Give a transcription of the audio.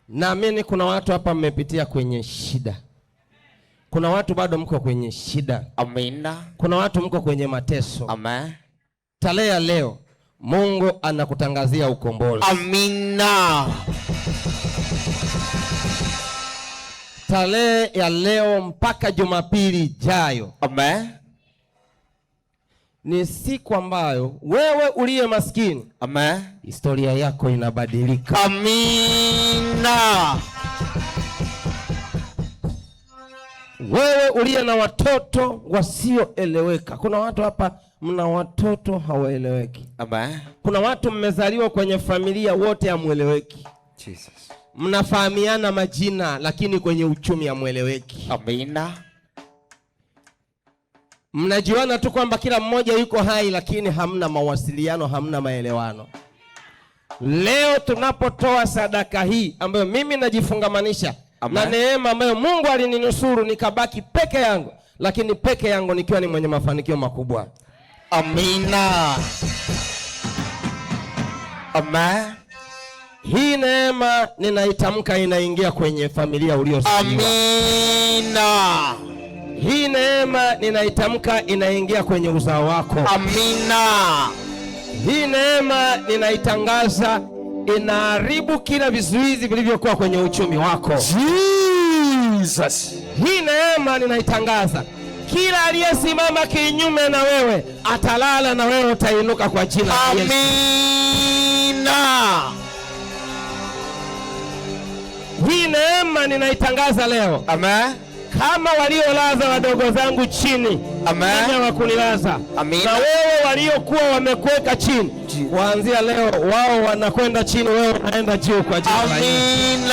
Naamini kuna watu hapa mmepitia kwenye shida. Kuna watu bado mko kwenye shida. Amina. Kuna watu mko kwenye mateso. Amen. Tarehe ya leo Mungu anakutangazia ukombozi. Amina. Tarehe ya leo mpaka Jumapili ijayo. Amen. Ni siku ambayo wewe uliye maskini, amen, historia yako inabadilika. Amina. Wewe uliye na watoto wasioeleweka. Kuna watu hapa mna watoto hawaeleweki. Amen. Kuna watu mmezaliwa kwenye familia wote hamueleweki. Jesus. Mnafahamiana majina lakini kwenye uchumi hamueleweki. Amina. Mnajiona tu kwamba kila mmoja yuko hai lakini hamna mawasiliano, hamna maelewano. Leo tunapotoa sadaka hii ambayo mimi najifungamanisha na neema ambayo Mungu alininusuru nikabaki peke yangu, lakini peke yangu nikiwa ni mwenye mafanikio makubwa. Amina. Amen. Hii neema ninaitamka inaingia kwenye familia uliozaliwa. Amina. Hii neema ninaitamka inaingia kwenye uzao wako. Amina. Hii neema ninaitangaza inaharibu kila vizuizi vilivyokuwa kwenye uchumi wako. Jesus. Hii neema ninaitangaza kila aliyesimama kinyume na wewe atalala na wewe utainuka kwa jina la Yesu. Amina. Hii neema ninaitangaza leo. Amen. Kama waliolaza wadogo zangu chini, amen, wa kunilaza. Amina. Na wewe waliokuwa wamekuweka chini, kuanzia leo wao wanakwenda chini, wewe unaenda juu kwa jina la Yesu.